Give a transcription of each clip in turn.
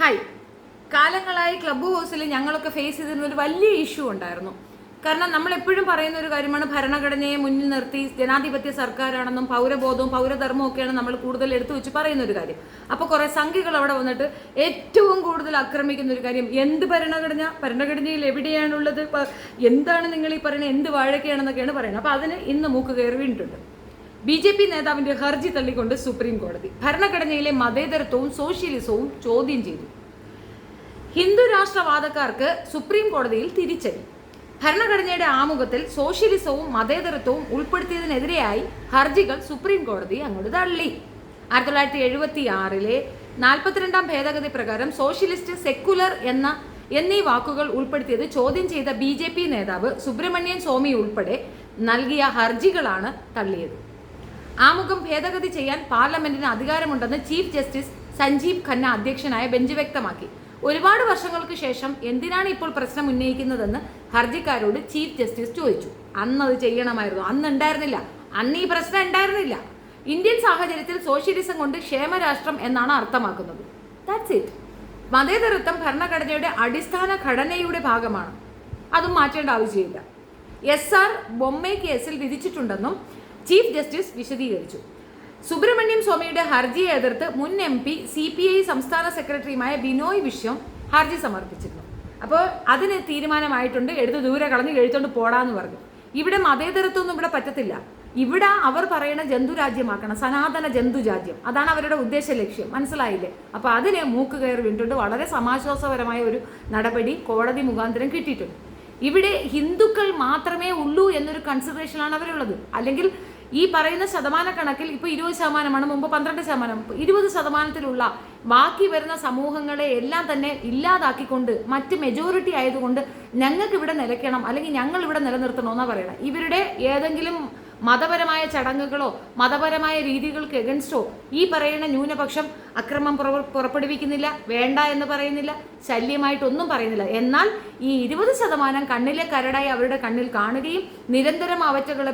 Hi, കാലങ്ങളായി club ഹൗസിൽ ഞങ്ങളൊക്കെ ഫേസ് ചെയ്തിരുന്ന ഒരു വലിയ ഇഷ്യൂ ഉണ്ടായിരുന്നു. കാരണം നമ്മൾ എപ്പോഴും പറയുന്ന ഒരു കാര്യമാണ്, ഭരണഘടനയെ മുന്നിൽ നിർത്തി ജനാധിപത്യ സർക്കാരാണെന്നും പൗരബോധവും പൗരധർമ്മവും ഒക്കെയാണ് നമ്മൾ കൂടുതൽ എടുത്തു വെച്ച് പറയുന്ന ഒരു കാര്യം. അപ്പോൾ കുറേ സംഖ്യകൾ അവിടെ വന്നിട്ട് ഏറ്റവും കൂടുതൽ ആക്രമിക്കുന്ന ഒരു കാര്യം, എന്ത് ഭരണഘടനയിൽ എവിടെയാണുള്ളത്, എന്താണ് നിങ്ങൾ ഈ പറയുന്നത്, എന്ത് വാഴക്കയാണെന്നൊക്കെയാണ് പറയുന്നത്. അപ്പോൾ അതിന് ഇന്ന് മൂക്ക് കയറി വീണിട്ടുണ്ട്. BJP നേതാവിന്റെ ഹർജി തള്ളിക്കൊണ്ട് സുപ്രീം കോടതി ഭരണഘടനയിലെ മതേതരത്വവും സോഷ്യലിസവും ചോദ്യം ചെയ്തു. ഹിന്ദു രാഷ്ട്രവാദക്കാർക്ക് സുപ്രീം കോടതിയിൽ തിരിച്ചടി. ഭരണഘടനയുടെ ആമുഖത്തിൽ സോഷ്യലിസവും മതേതരത്വവും ഉൾപ്പെടുത്തിയതിനെതിരെയായി ഹർജികൾ സുപ്രീം കോടതി അങ്ങോട്ട് തള്ളി. 1976 42 ഭേദഗതി പ്രകാരം സോഷ്യലിസ്റ്റ്, സെക്കുലർ എന്നീ വാക്കുകൾ ഉൾപ്പെടുത്തിയത് ചോദ്യം ചെയ്ത BJP നേതാവ് സുബ്രഹ്മണ്യൻ സ്വാമി ഉൾപ്പെടെ നൽകിയ ഹർജികളാണ് തള്ളിയത്. ആമുഖം ഭേദഗതി ചെയ്യാൻ പാർലമെന്റിന് അധികാരമുണ്ടെന്ന് ചീഫ് ജസ്റ്റിസ് സഞ്ജീവ് ഖന്ന അധ്യക്ഷനായ ബെഞ്ച് വ്യക്തമാക്കി. ഒരുപാട് വർഷങ്ങൾക്ക് ശേഷം എന്തിനാണ് ഇപ്പോൾ പ്രശ്നം ഉന്നയിക്കുന്നതെന്ന് ഹർജിക്കാരോട് ചീഫ് ജസ്റ്റിസ് ചോദിച്ചു. അന്ന് അത് ചെയ്യണമായിരുന്നു, അന്ന് ഉണ്ടായിരുന്നില്ല, അന്ന് ഈ പ്രശ്നം ഉണ്ടായിരുന്നില്ല. ഇന്ത്യൻ സാഹചര്യത്തിൽ സോഷ്യലിസം കൊണ്ട് ക്ഷേമരാഷ്ട്രം എന്നാണ് അർത്ഥമാക്കുന്നത്. That's it. മതേതരത്വം ഭരണഘടനയുടെ അടിസ്ഥാന ഘടനയുടെ ഭാഗമാണ്, അതും മാറ്റേണ്ട ആവശ്യമില്ല. SR ബൊമ്മെ കേസിൽ വിധിച്ചിട്ടുണ്ടെന്നും ചീഫ് ജസ്റ്റിസ് വിശദീകരിച്ചു. സുബ്രഹ്മണ്യം സ്വാമിയുടെ ഹർജിയെ എതിർത്ത് മുൻ MP CPI സംസ്ഥാന സെക്രട്ടറിയുമായ ബിനോയ് വിശ്വം ഹർജി സമർപ്പിച്ചിരുന്നു. അപ്പോൾ അതിന് തീരുമാനമായിട്ടുണ്ട്, എടുത്ത് ദൂരെ കളഞ്ഞ് എഴുത്തോണ്ട് പോടാന്ന് പറഞ്ഞു. ഇവിടെ മതേതരത്വമൊന്നും ഇവിടെ പറ്റത്തില്ല. ഇവിടെ അവർ പറയുന്ന ജന്തുരാജ്യമാക്കണം, സനാതന ജന്തുരാജ്യം, അതാണ് അവരുടെ ഉദ്ദേശ ലക്ഷ്യം. മനസ്സിലായില്ലേ? അപ്പോൾ അതിന് മൂക്ക് കയറി വീണിട്ടുണ്ട്. വളരെ സമാശ്വാസപരമായ ഒരു നടപടി കോടതി മുഖാന്തരം കിട്ടിയിട്ടുണ്ട്. ഇവിടെ ഹിന്ദുക്കൾ മാത്രമേ ഉള്ളൂ എന്നൊരു കൺസിഡറേഷനാണ് അവരുള്ളത്. അല്ലെങ്കിൽ ഈ പറയുന്ന ശതമാന കണക്കിൽ ഇപ്പോൾ 20%, മുമ്പ് 12%, 20%-ത്തിലുള്ള ബാക്കി വരുന്ന സമൂഹങ്ങളെ എല്ലാം തന്നെ ഇല്ലാതാക്കിക്കൊണ്ട് മറ്റ് മെജോറിറ്റി ആയതുകൊണ്ട് ഞങ്ങൾക്ക് ഇവിടെ നിലയ്ക്കണം, അല്ലെങ്കിൽ ഞങ്ങൾ ഇവിടെ നിലനിർത്തണമെന്നാണ് പറയണം. ഇവരുടെ ഏതെങ്കിലും മതപരമായ ചടങ്ങുകളോ മതപരമായ രീതികൾക്ക് എഗൻസ്റ്റോ ഈ പറയുന്ന ന്യൂനപക്ഷം അക്രമം പുറപ്പെടുവിക്കുന്നില്ല, വേണ്ട എന്ന് പറയുന്നില്ല, ശല്യമായിട്ടൊന്നും പറയുന്നില്ല. എന്നാൽ ഈ 20% കണ്ണിലെ കരടായി അവരുടെ കണ്ണിൽ കാണുകയും നിരന്തരം അവറ്റകളെ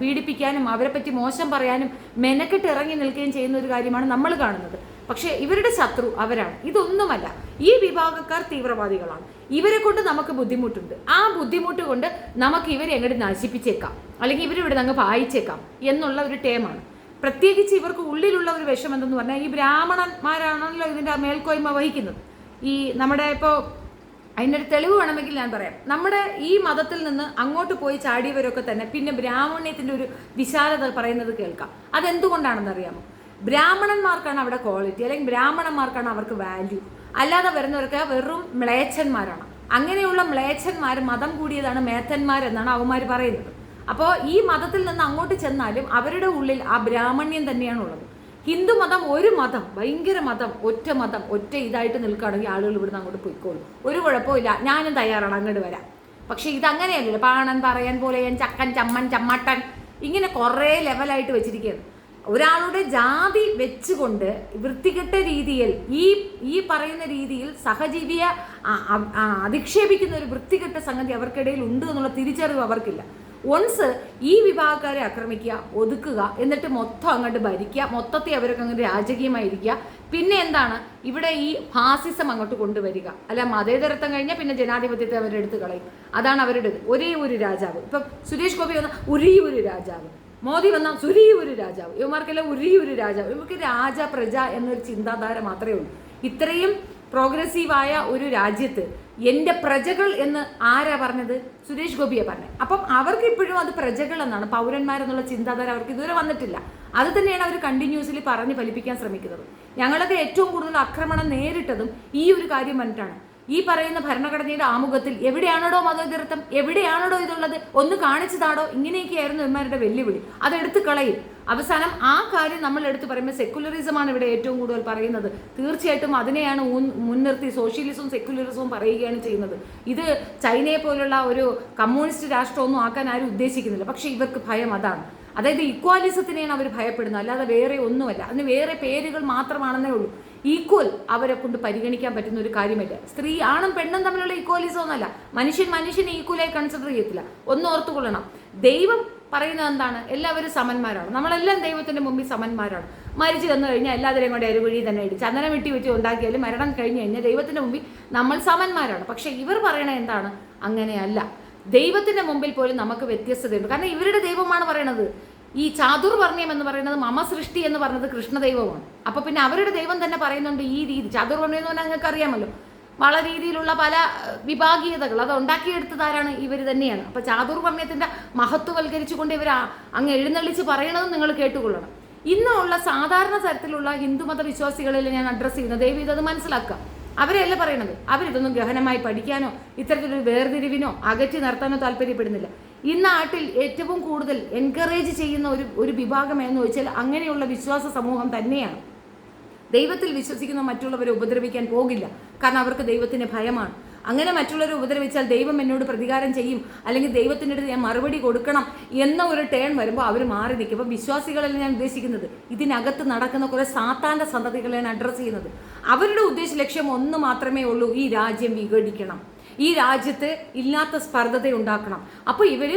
പീഡിപ്പിക്കാനും അവരെ പറ്റി മോശം പറയാനും മെനക്കെട്ട് ഇറങ്ങി നിൽക്കുകയും ചെയ്യുന്ന ഒരു കാര്യമാണ് നമ്മൾ കാണുന്നത്. പക്ഷേ ഇവരുടെ ശത്രു അവരാണ്, ഇതൊന്നുമല്ല. ഈ വിഭാഗക്കാർ തീവ്രവാദികളാണ്. ഇവരെ കൊണ്ട് നമുക്ക് ബുദ്ധിമുട്ടുണ്ട്. ആ ബുദ്ധിമുട്ട് കൊണ്ട് നമുക്ക് ഇവരെ എങ്ങോട്ട് നശിപ്പിച്ചേക്കാം, അല്ലെങ്കിൽ ഇവരിവിടെ അങ്ങ് പായിച്ചേക്കാം എന്നുള്ള ഒരു ടേമാണ്. പ്രത്യേകിച്ച് ഇവർക്ക് ഉള്ളിലുള്ള ഒരു വിഷം എന്തെന്ന് പറഞ്ഞാൽ, ഈ ബ്രാഹ്മണന്മാരാണല്ലോ ഇതിൻ്റെ മേൽക്കോയ്മ വഹിക്കുന്നത്. ഈ നമ്മുടെ ഇപ്പോൾ അതിനൊരു തെളിവ് വേണമെങ്കിൽ ഞാൻ പറയാം. നമ്മുടെ ഈ മതത്തിൽ നിന്ന് അങ്ങോട്ട് പോയി ചാടിയവരൊക്കെ തന്നെ പിന്നെ ബ്രാഹ്മണ്യത്തിൻ്റെ ഒരു വിശാലത പറയുന്നത് കേൾക്കാം. അതെന്തുകൊണ്ടാണെന്ന് അറിയാമോ? ബ്രാഹ്മണന്മാർക്കാണ് അവിടെ ക്വാളിറ്റി, അല്ലെങ്കിൽ ബ്രാഹ്മണന്മാർക്കാണ് അവർക്ക് വാല്യൂ. അല്ലാതെ വരുന്നവർക്ക് വെറും മ്ലേച്ഛന്മാരാണ്. അങ്ങനെയുള്ള മ്ലേച്ഛന്മാർ മതം കൂടിയതാണ് മേത്തന്മാരെന്നാണ് അവന്മാർ പറയുന്നത്. അപ്പോൾ ഈ മതത്തിൽ നിന്ന് അങ്ങോട്ട് ചെന്നാലും അവരുടെ ഉള്ളിൽ ആ ബ്രാഹ്മണ്യം തന്നെയാണുള്ളത്. ഹിന്ദു മതം ഒരു മതം, ഭയങ്കര മതം, ഒറ്റ ഇതായിട്ട് നിൽക്കുകയാണെങ്കിൽ ആളുകൾ ഇവിടുന്ന് അങ്ങോട്ട് പോയിക്കോളും, ഒരു കുഴപ്പമില്ല, ഞാനും തയ്യാറാണ് അങ്ങോട്ട് വരാം. പക്ഷേ ഇതങ്ങനെയല്ലല്ലോ. പാണൻ, പറയാൻ പോലെ, ചക്കൻ, ചമ്മൻ, ചമ്മട്ടൻ, ഇങ്ങനെ കുറേ ലെവലായിട്ട് വെച്ചിരിക്കുകയാണ്. ഒരാളുടെ ജാതി വെച്ചുകൊണ്ട് വൃത്തികെട്ട രീതിയിൽ ഈ പറയുന്ന രീതിയിൽ സഹജീവിയെ അധിക്ഷേപിക്കുന്ന ഒരു വൃത്തികെട്ട സംഗതി അവർക്കിടയിൽ ഉണ്ട് എന്നുള്ള തിരിച്ചറിവ് അവർക്കില്ല. ഒൺസ് ഈ വിഭാഗക്കാരെ ആക്രമിക്കുക, ഒതുക്കുക, എന്നിട്ട് മൊത്തം അങ്ങോട്ട് ഭരിക്കുക, മൊത്തത്തിൽ അവരൊക്കെ അങ്ങോട്ട് രാജകീയമായിരിക്കുക. പിന്നെ എന്താണ് ഇവിടെ ഈ ഫാസിസം അങ്ങോട്ട് കൊണ്ടുവരിക. അല്ല, മതേതരത്വം കഴിഞ്ഞാൽ പിന്നെ ജനാധിപത്യത്തെ അവരെടുത്ത് കളയും. അതാണ് അവരുടെ ഒരേ ഒരു രാജാവ്. ഇപ്പം സുരേഷ് ഗോപി വന്ന ഒരേ ഒരു രാജാവ്, മോദി വന്ന ഒരേ ഒരു രാജാവ്, ഇവന്മാർക്കെല്ലാം ഒരേ ഒരു രാജാവ്. ഇവർക്ക് രാജ പ്രജ എന്നൊരു ചിന്താധാര മാത്രമേ ഉള്ളൂ. ഇത്രയും പ്രോഗ്രസീവായ ഒരു രാജ്യത്ത് എൻ്റെ പ്രജകൾ എന്ന് ആരാ പറഞ്ഞത്? സുരേഷ് ഗോപിയെ പറഞ്ഞത്. അപ്പം അവർക്ക് ഇപ്പോഴും അത് പ്രജകൾ എന്നാണ്, പൗരന്മാരെന്നുള്ള ചിന്താധാര അവർക്ക് ഇതുവരെ വന്നിട്ടില്ല. അത് തന്നെയാണ് അവർ കണ്ടിന്യൂസ്ലി പറഞ്ഞ് ഫലിപ്പിക്കാൻ ശ്രമിക്കുന്നത്. ഞങ്ങളൊക്കെ ഏറ്റവും കൂടുതൽ ആക്രമണം നേരിട്ടതും ഈ ഒരു കാര്യം വന്നിട്ടാണ്. ഈ പറയുന്ന ഭരണഘടനയുടെ ആമുഖത്തിൽ എവിടെയാണോ മതേതരത്വം, എവിടെയാണോ ഇതുള്ളത്, ഒന്ന് കാണിച്ചതാണോ? ഇങ്ങനെയൊക്കെയായിരുന്നു ഇവന്മാരുടെ വെല്ലുവിളി. അതെടുത്ത് കളയും. അവസാനം ആ കാര്യം നമ്മൾ എടുത്ത് പറയുമ്പോൾ സെക്കുലറിസമാണ് ഇവിടെ ഏറ്റവും കൂടുതൽ പറയുന്നത്. തീർച്ചയായിട്ടും അതിനെയാണ് മുൻനിർത്തി സോഷ്യലിസവും സെക്കുലറിസവും പറയുകയാണ് ചെയ്യുന്നത്. ഇത് ചൈനയെ പോലുള്ള ഒരു കമ്മ്യൂണിസ്റ്റ് രാഷ്ട്രമൊന്നും ആക്കാൻ ആരും ഉദ്ദേശിക്കുന്നില്ല. പക്ഷേ ഇവർക്ക് ഭയം അതാണ്. അതായത് ഇക്വാലിസത്തിനെയാണ് അവർ ഭയപ്പെടുന്നത്, അല്ലാതെ വേറെ ഒന്നുമല്ല. അതിന് വേറെ പേരുകൾ മാത്രമാണെന്നേ ഉള്ളൂ. ഈക്വൽ അവരെ കൊണ്ട് പരിഗണിക്കാൻ പറ്റുന്ന ഒരു കാര്യമില്ല. സ്ത്രീ ആണും പെണ്ണും തമ്മിലുള്ള ഈക്വാലിസം ഒന്നല്ല. മനുഷ്യനെ ഈക്വലായി കൺസിഡർ ചെയ്യത്തില്ല. ഒന്ന് ഓർത്തുകൊള്ളണം. ദൈവം പറയുന്നത് എന്താണ്? എല്ലാവരും സമന്മാരാണ്, നമ്മളെല്ലാം ദൈവത്തിന്റെ മുമ്പിൽ സമന്മാരാണ്. മരിച്ചു തന്നു കഴിഞ്ഞാൽ എല്ലാവരെയും കൊണ്ട് ഒരു കുഴി തന്നെ ഇടിച്ച് ചന്ദനം വെട്ടി ഉണ്ടാക്കിയാലും മരണം കഴിഞ്ഞു കഴിഞ്ഞാൽ ദൈവത്തിന്റെ മുമ്പിൽ നമ്മൾ സമന്മാരാണ്. പക്ഷെ ഇവർ പറയണത് എന്താണ്? അങ്ങനെയല്ല. ദൈവത്തിന്റെ മുമ്പിൽ പോലും നമുക്ക് വ്യത്യസ്തതയുണ്ട്. കാരണം ഇവരുടെ ദൈവമാണ് പറയണത്. ഈ ചാതുർവർണ്ണ്യം എന്ന് പറയുന്നത് മമ സൃഷ്ടി എന്ന് പറയുന്നത് കൃഷ്ണദൈവമാണ്. അപ്പൊ പിന്നെ അവരുടെ ദൈവം തന്നെ പറയുന്നുണ്ട് ഈ രീതി. ചാതുർവർണ്ണ്യം എന്ന് പറഞ്ഞാൽ നിങ്ങൾക്ക് അറിയാമല്ലോ, വള രീതിയിലുള്ള പല വിഭാഗീയതകൾ അത് ഉണ്ടാക്കിയെടുത്തതാരാണ്? ഇവർ തന്നെയാണ്. അപ്പൊ ചാതുർവർണ്ണ്യത്തിന്റെ മഹത്വവൽക്കരിച്ചുകൊണ്ട് ഇവർ അങ്ങ് എഴുന്നള്ളിച്ച് പറയണതും നിങ്ങൾ കേട്ടുകൊള്ളണം. ഇന്നുള്ള സാധാരണ തരത്തിലുള്ള ഹിന്ദുമത വിശ്വാസികളിൽ ഞാൻ അഡ്രസ്സ് ചെയ്യുന്നത്, ദൈവം ഇതത് മനസ്സിലാക്കുക. അവരെയല്ല പറയണത്. അവരിതൊന്നും ഗഹനമായി പഠിക്കാനോ ഇത്തരത്തിലൊരു വേർതിരിവിനോ അകറ്റി നിർത്താനോ താല്പര്യപ്പെടുന്നില്ല. ഈ നാട്ടിൽ ഏറ്റവും കൂടുതൽ എൻകറേജ് ചെയ്യുന്ന ഒരു വിഭാഗം എന്ന് വെച്ചാൽ അങ്ങനെയുള്ള വിശ്വാസ സമൂഹം തന്നെയാണ്. ദൈവത്തിൽ വിശ്വസിക്കുന്ന മറ്റുള്ളവരെ ഉപദ്രവിക്കാൻ പോകില്ല. കാരണം അവർക്ക് ദൈവത്തിന് ഭയമാണ്. അങ്ങനെ മറ്റുള്ളവരെ ഉപദ്രവിച്ചാൽ ദൈവം എന്നോട് പ്രതികാരം ചെയ്യും, അല്ലെങ്കിൽ ദൈവത്തിൻ്റെ അടുത്ത് ഞാൻ മറുപടി കൊടുക്കണം എന്ന ഒരു ടേൺ വരുമ്പോൾ അവർ മാറി നിൽക്കും. അപ്പോൾ വിശ്വാസികളെല്ലാം ഞാൻ ഉദ്ദേശിക്കുന്നത് ഇതിനകത്ത് നടക്കുന്ന കുറേ സാത്താൻ്റെ സന്തതികളെയാണ് അഡ്രസ്സ് ചെയ്യുന്നത്. അവരുടെ ഉദ്ദേശ ലക്ഷ്യം ഒന്ന് മാത്രമേ ഉള്ളൂ, ഈ രാജ്യം വിഘടിക്കണം, ഈ രാജ്യത്ത് ഇല്ലാത്ത സ്പർദ്ധത ഉണ്ടാക്കണം. അപ്പോൾ ഇവർ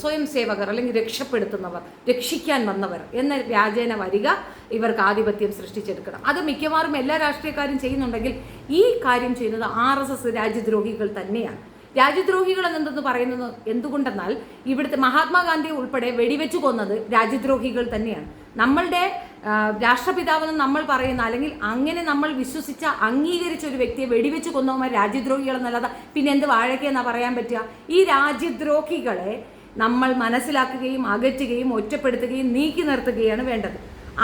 സ്വയം സേവകർ അല്ലെങ്കിൽ രക്ഷപ്പെടുത്തുന്നവർ, രക്ഷിക്കാൻ വന്നവർ എന്ന വ്യാജേന വരിക, ഇവർക്ക് ആധിപത്യം സൃഷ്ടിച്ചെടുക്കണം. അത് മിക്കവാറും എല്ലാ രാഷ്ട്രീയക്കാരും ചെയ്യുന്നുണ്ടെങ്കിൽ ഈ കാര്യം ചെയ്യുന്നത് RSS രാജ്യദ്രോഹികൾ തന്നെയാണ്. രാജ്യദ്രോഹികൾ എന്നെന്തെന്ന് പറയുന്നത് എന്തുകൊണ്ടെന്നാൽ ഇവിടുത്തെ മഹാത്മാഗാന്ധി ഉൾപ്പെടെ വെടിവെച്ചു കൊന്നത് രാജ്യദ്രോഹികൾ തന്നെയാണ്. നമ്മളുടെ രാഷ്ട്രപിതാവെന്ന് നമ്മൾ പറയുന്ന, അല്ലെങ്കിൽ അങ്ങനെ നമ്മൾ വിശ്വസിച്ച അംഗീകരിച്ച ഒരു വ്യക്തിയെ വെടിവെച്ച് കൊന്നവന്മാർ രാജ്യദ്രോഹികളെന്നല്ലാതെ പിന്നെ എന്ത് വാഴയ്ക്കെന്നാ പറയാൻ പറ്റുക? ഈ രാജ്യദ്രോഹികളെ നമ്മൾ മനസ്സിലാക്കുകയും അകറ്റുകയും ഒറ്റപ്പെടുത്തുകയും നീക്കി നിർത്തുകയാണ് വേണ്ടത്.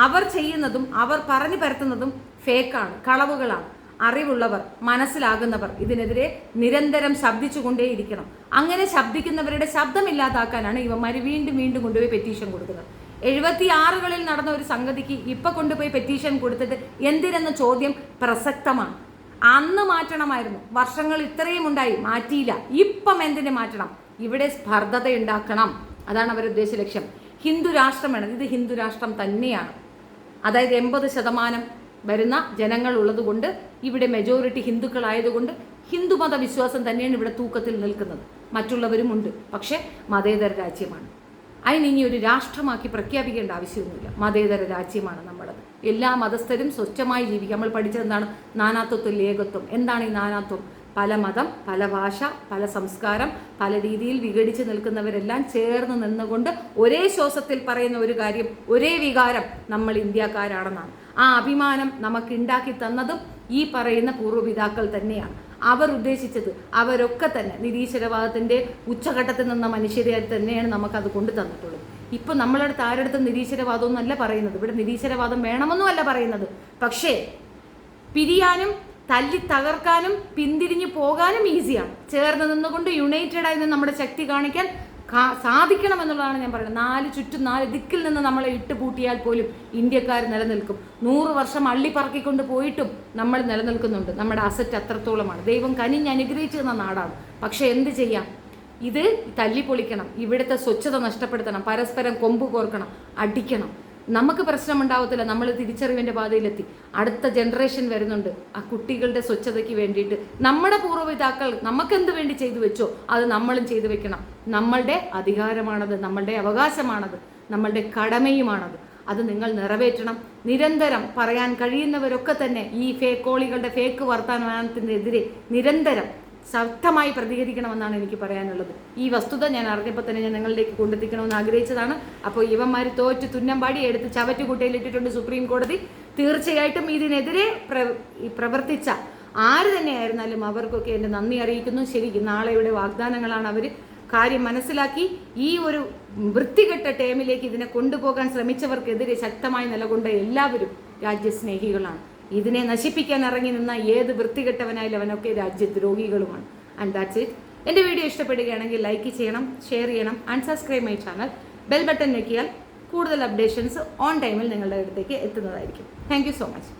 അവർ ചെയ്യുന്നതും അവർ പറഞ്ഞു പരത്തുന്നതും ഫേക്കാണ്, കളവുകളാണ്. അറിവുള്ളവർ, മനസ്സിലാകുന്നവർ ഇതിനെതിരെ നിരന്തരം ശബ്ദിച്ചുകൊണ്ടേയിരിക്കണം. അങ്ങനെ ശബ്ദിക്കുന്നവരുടെ ശബ്ദമില്ലാതാക്കാനാണ് ഇവന്മാർ വീണ്ടും വീണ്ടും കൊണ്ടുപോയി പെറ്റീഷൻ കൊടുക്കുന്നത്. 76കളിൽ നടന്ന ഒരു സംഗതിക്ക് ഇപ്പൊ കൊണ്ടുപോയി പെറ്റീഷൻ കൊടുത്തിട്ട് എന്തിനെന്ന ചോദ്യം പ്രസക്തമാണ്. അന്ന് മാറ്റണമായിരുന്നു. വർഷങ്ങൾ ഇത്രയും ഉണ്ടായി, മാറ്റിയില്ല. ഇപ്പം എന്തിനു മാറ്റണം? ഇവിടെ സ്പർദ്ധത ഉണ്ടാക്കണം. അതാണ് അവരുടെ ഉദ്ദേശ ലക്ഷ്യം. ഹിന്ദു രാഷ്ട്രം വേണം. ഇത് ഹിന്ദു രാഷ്ട്രം തന്നെയാണ്. അതായത് 80% വരുന്ന ജനങ്ങൾ ഉള്ളതുകൊണ്ട്, ഇവിടെ മെജോറിറ്റി ഹിന്ദുക്കളായതുകൊണ്ട് ഹിന്ദുമത വിശ്വാസം തന്നെയാണ് ഇവിടെ തൂക്കത്തിൽ നിൽക്കുന്നത്. മറ്റുള്ളവരുമുണ്ട്, പക്ഷേ മതേതര രാജ്യമാണ്. അതിനി ഒരു രാഷ്ട്രമാക്കി പ്രഖ്യാപിക്കേണ്ട ആവശ്യമൊന്നുമില്ല. മതേതര രാജ്യമാണ് നമ്മുടേത്. എല്ലാ മതസ്ഥരും സ്വച്ഛമായി ജീവിക്കും. നമ്മൾ പഠിച്ചത് എന്താണ്? നാനാത്വത്തിൽ ഏകത്വം. എന്താണ് ഈ നാനാത്വം? പല മതം, പല ഭാഷ, പല സംസ്കാരം, പല രീതിയിൽ വിഘടിച്ച് നിൽക്കുന്നവരെല്ലാം ചേർന്ന് നിന്നുകൊണ്ട് ഒരേ ശ്വാസത്തിൽ പറയുന്ന ഒരു കാര്യം, ഒരേ വികാരം, നമ്മൾ ഇന്ത്യക്കാരാണെന്നാണ്. ആ അഭിമാനം നമുക്ക് ഉണ്ടാക്കി തന്നതും ഈ പറയുന്ന പൂർവ്വപിതാക്കൾ തന്നെയാണ്. അവർ ഉദ്ദേശിച്ചത്, അവരൊക്കെ തന്നെ നിരീശ്വരവാദത്തിൻ്റെ ഉച്ചഘട്ടത്തിൽ നിന്ന മനുഷ്യരെ തന്നെയാണ് നമുക്കത് കൊണ്ടു തന്നിട്ടുള്ളത്. ഇപ്പം നമ്മളടുത്ത് ആരടുത്ത് നിരീശ്വരവാദമൊന്നും അല്ല പറയുന്നത്. ഇവിടെ നിരീശ്വരവാദം വേണമെന്നും അല്ല പറയുന്നത്. പക്ഷേ പിരിയാനും തല്ലി തകർക്കാനും പിന്തിരിഞ്ഞു പോകാനും ഈസിയാണ്. ചേർന്ന് നിന്നുകൊണ്ട് യുണൈറ്റഡായി നിന്ന് നമ്മുടെ ശക്തി കാണിക്കാൻ സാധിക്കണമെന്നുള്ളതാണ് ഞാൻ പറയുന്നത്. ചുറ്റും 4 ദിക്കിൽ നിന്ന് നമ്മളെ ഇട്ടുപൂട്ടിയാൽ പോലും ഇന്ത്യക്കാർ നിലനിൽക്കും. 100 വർഷം അള്ളിപ്പറക്കിക്കൊണ്ട് പോയിട്ടും നമ്മൾ നിലനിൽക്കുന്നുണ്ട്. നമ്മുടെ അസറ്റ് അത്രത്തോളമാണ്. ദൈവം കനിഞ്ഞ് അനുഗ്രഹിച്ചു തന്ന നാടാണ്. പക്ഷെ എന്ത് ചെയ്യാം? ഇത് തല്ലിപ്പൊളിക്കണം, ഇവിടുത്തെ സ്വച്ഛത നഷ്ടപ്പെടുത്തണം, പരസ്പരം കൊമ്പ് കോർക്കണം, അടിക്കണം. നമുക്ക് പ്രശ്നമുണ്ടാവത്തില്ല. നമ്മൾ തിരിച്ചറിവിൻ്റെ പാതയിലെത്തി. അടുത്ത ജനറേഷൻ വരുന്നുണ്ട്. ആ കുട്ടികളുടെ സ്വച്ഛതയ്ക്ക് വേണ്ടിയിട്ട് നമ്മുടെ പൂർവ്വപിതാക്കൾ നമുക്കെന്ത് വേണ്ടി ചെയ്തു വെച്ചോ അത് നമ്മളും ചെയ്തു വെക്കണം. നമ്മളുടെ അധികാരമാണത്, നമ്മളുടെ അവകാശമാണത്, നമ്മളുടെ കടമയുമാണത്. അത് നിങ്ങൾ നിറവേറ്റണം. നിരന്തരം പറയാൻ കഴിയുന്നവരൊക്കെ തന്നെ ഈ ഫേക്കോളികളുടെ ഫേക്ക് വർത്തമാനത്തിനെതിരെ നിരന്തരം ശക്തമായി പ്രതികരിക്കണമെന്നാണ് എനിക്ക് പറയാനുള്ളത്. ഈ വസ്തുത ഞാൻ അറിഞ്ഞപ്പോൾ തന്നെ ഞാൻ നിങ്ങളിലേക്ക് കൊണ്ടെത്തിക്കണമെന്ന് ആഗ്രഹിച്ചതാണ്. അപ്പോൾ ഇവന്മാർ തോറ്റ് തുന്നമ്പാടി എടുത്ത് ചവറ്റുകുട്ടയിലിട്ടിട്ടുണ്ട് സുപ്രീം കോടതി. തീർച്ചയായിട്ടും ഇതിനെതിരെ പ്രവർത്തിച്ച ആര് തന്നെയായിരുന്നാലും അവർക്കൊക്കെ എൻ്റെ നന്ദി അറിയിക്കുന്നു. ശരിക്കും നാളെയുടെ വാഗ്ദാനങ്ങളാണ് അവർ. കാര്യം മനസ്സിലാക്കി ഈ ഒരു വൃത്തികെട്ട ടേമിലേക്ക് ഇതിനെ കൊണ്ടുപോകാൻ ശ്രമിച്ചവർക്കെതിരെ ശക്തമായി നിലകൊണ്ട എല്ലാവരും രാജ്യസ്നേഹികളാണ്. ഇതിനെ നശിപ്പിക്കാൻ ഇറങ്ങി നിന്ന ഏത് വൃത്തികെട്ടവനായാലും അവനൊക്കെ രാജ്യദ്രോഹികളുമാണ്. And that's it. എൻ്റെ വീഡിയോ ഇഷ്ടപ്പെടുകയാണെങ്കിൽ ലൈക്ക് ചെയ്യണം, ഷെയർ ചെയ്യണം and subscribe my channel. Bell button ഞെക്കിയാൽ കൂടുതൽ അപ്ഡേഷൻസ് ഓൺ ടൈമിൽ നിങ്ങളുടെ അടുത്തേക്ക് എത്തുന്നതായിരിക്കും. Thank you so much.